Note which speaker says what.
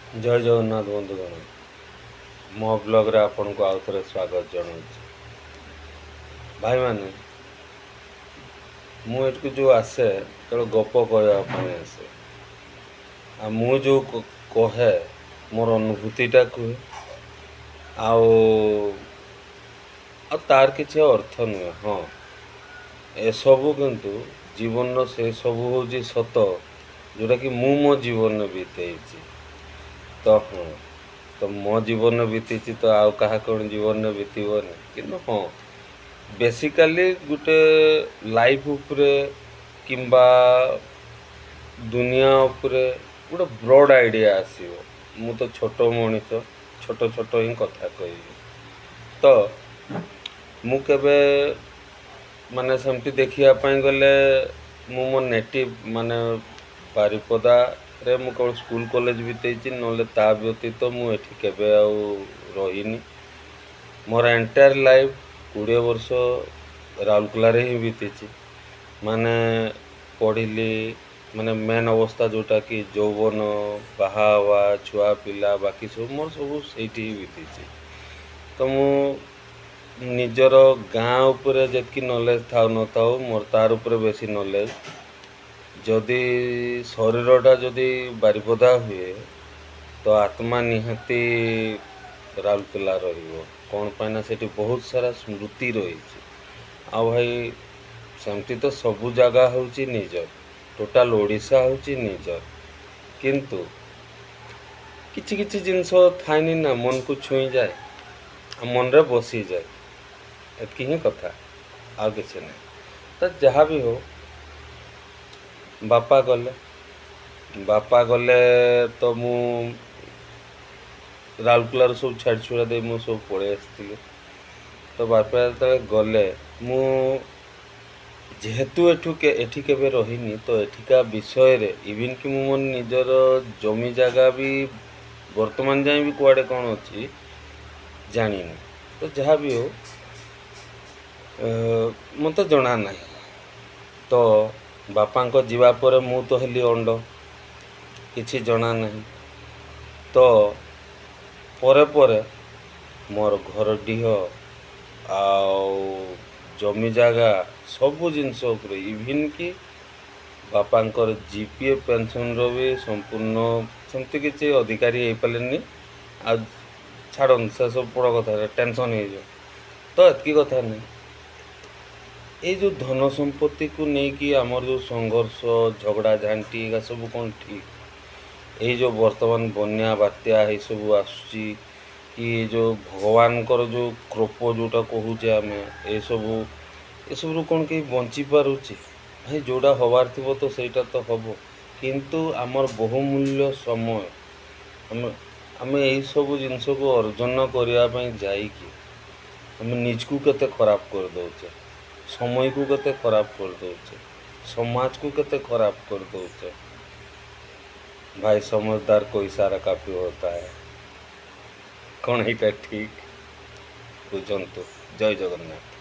Speaker 1: ଜୟ ଜଗନ୍ନାଥ ବନ୍ଧୁଗଣ। ମୋ ବ୍ଲଗ୍ରେ ଆପଣଙ୍କୁ ଆଉ ଥରେ ସ୍ୱାଗତ ଜଣାଉଛି। ଭାଇମାନେ, ମୁଁ ଏଠିକୁ ଯେଉଁ ଆସେ କେବଳ ଗପ କହିବା ପାଇଁ ଆସେ। ଆଉ ମୁଁ ଯେଉଁ କହେ ମୋର ଅନୁଭୂତିଟା କୁହେ, ଆଉ ତାର କିଛି ଅର୍ଥ ନୁହେଁ। ହଁ, ଏସବୁ କିନ୍ତୁ ଜୀବନର ସେସବୁ ହେଉଛି ସତ ଯେଉଁଟାକି ମୁଁ ମୋ ଜୀବନରେ ବିତେଇଛି। ତ ମୋ ଜୀବନରେ ବିତିଛି ତ ଆଉ କାହା କ'ଣ ଜୀବନରେ ବିତିବନି। କିନ୍ତୁ ହଁ, ବେସିକାଲି ଗୋଟେ ଲାଇଫ୍ ଉପରେ କିମ୍ବା ଦୁନିଆ ଉପରେ ଗୋଟେ ବ୍ରଡ୍ ଆଇଡ଼ିଆ ଆସିବ। ମୁଁ ତ ଛୋଟ ମଣିଷ, ଛୋଟ ହିଁ କଥା କହିବି। ତ ମୁଁ କେବେ ମାନେ ସେମିତି ଦେଖିବା ପାଇଁ ଗଲେ ମୁଁ ମୋ ନେଟିଭ୍ ମାନେ ବାରିପଦାରେ ମୁଁ କେବଳ ସ୍କୁଲ୍ କଲେଜ୍ ବିତେଇଛି, ନହେଲେ ତା ବ୍ୟତୀତ ମୁଁ ଏଠି କେବେ ଆଉ ରହିନି। ମୋର ଏଣ୍ଟାୟାର ଲାଇଫ୍ 20 ବର୍ଷ ରାଉରକେଲାରେ ହିଁ ବିତିଛି। ମାନେ ପଢ଼ିଲି, ମାନେ ମେନ୍ ଅବସ୍ଥା ଯେଉଁଟାକି ଯୌବନ, ବାହା ହେବା, ଛୁଆ ପିଲା, ବାକି ସବୁ ମୋର ସବୁ ସେଇଠି ହିଁ ବିତିଛି। ତ ମୁଁ ନିଜର ଗାଁ ଉପରେ ଯେତିକି ନଲେଜ୍ ଥାଉ ନଥାଉ, ମୋର ତାର ଉପରେ ବେଶୀ ନଲେଜ୍। ଯଦି ଶରୀରଟା ଯଦି ବାରିପଦା ହୁଏ ତ ଆତ୍ମା ନିହାତି ରାଉରକେଲା ରହିବ। କ'ଣ ପାଇଁ ନା ସେଠି ବହୁତ ସାରା ସ୍ମୃତି ରହିଛି। ଆଉ ଭାଇ, ସେମିତି ତ ସବୁ ଜାଗା ହେଉଛି ନିଜର, ଟୋଟାଲ୍ ଓଡ଼ିଶା ହେଉଛି ନିଜର। କିନ୍ତୁ କିଛି କିଛି ଜିନିଷ ଥାଏନି ନା, ମନକୁ ଛୁଇଁଯାଏ ଆଉ ମନରେ ବସିଯାଏ। ଏତିକି ହିଁ କଥା, ଆଉ କିଛି ନାହିଁ। ତ ଯାହା ବି ହଉ, ବାପା ଗଲେ ତ ମୁଁ ରାଉରକେଲାରୁ ସବୁ ଛାଡ଼ି ଛୁଡ଼ା ଦେଇ ମୁଁ ସବୁ ପଳେଇ ଆସିଥିଲି। ତ ବାପା ଯେତେବେଳେ ଗଲେ, ମୁଁ ଯେହେତୁ ଏଠି କେବେ ରହିନି, ତ ଏଠିକା ବିଷୟରେ ଇଭିନ୍ କି ମୁଁ ମୋ ନିଜର ଜମି ଜାଗା ବି ବର୍ତ୍ତମାନ ଯାଏଁ ବି କୁଆଡ଼େ କ'ଣ ଅଛି ଜାଣିନି। ତ ଯାହା ବି ହଉ, ମୋତେ ଜଣା ନାହିଁ। ତ ବାପାଙ୍କ ଯିବା ପରେ ମୁଁ ତ ହେଲି ଅଣ୍ଡ, କିଛି ଜଣା ନାହିଁ। ତ ପରେ ମୋର ଘରଡିହ ଆଉ ଜମି ଜାଗା ସବୁ ଜିନିଷ ଉପରେ, ଇଭିନ୍ କି ବାପାଙ୍କର GPF ପେନ୍ସନ୍ର ବି ସମ୍ପୂର୍ଣ୍ଣ ସେମିତି କିଛି ଅଧିକାରୀ ହେଇପାରିଲେନି। ଆଉ ଛାଡ଼ନ୍ତୁ, ସେସବୁ ବଡ଼ କଥା, ଟେନସନ୍ ହେଇଯିବ। ତ ଏତିକି କଥା ନାହିଁ। ଏଇ ଯେଉଁ ଧନ ସମ୍ପତ୍ତିକୁ ନେଇକି ଆମର ଯେଉଁ ସଂଘର୍ଷ, ଝଗଡ଼ା ଝାଣ୍ଟି, ଏଗୁଡ଼ା ସବୁ କ'ଣ ଠିକ୍? ଏଇ ଯେଉଁ ବର୍ତ୍ତମାନ ବନ୍ୟା ବାତ୍ୟା ଏଇସବୁ ଆସୁଛି, କି ଯେଉଁ ଭଗବାନଙ୍କର ଯେଉଁ କୃପ ଯେଉଁଟା କହୁଛେ ଆମେ, ଏସବୁରୁ କ'ଣ କେହି ବଞ୍ଚିପାରୁଛି? ଭାଇ, ଯେଉଁଟା ହେବାର ଥିବ ତ ସେଇଟା ତ ହେବ। କିନ୍ତୁ ଆମର ବହୁମୂଲ୍ୟ ସମୟ ଆମେ ଏଇସବୁ ଜିନିଷକୁ ଅର୍ଜନ କରିବା ପାଇଁ ଯାଇକି ଆମେ ନିଜକୁ କେତେ ଖରାପ କରିଦେଉଛେ, ସମୟକୁ କେତେ ଖରାପ କରିଦେଉଛେ, ସମାଜକୁ କେତେ ଖରାପ କରିଦେଉଛେ। भाई, समझदार को इशारा काफ़ी होता है। କ'ଣ ଏଇଟା ଠିକ୍? ବୁଝନ୍ତୁ। ଜୟ ଜଗନ୍ନାଥ।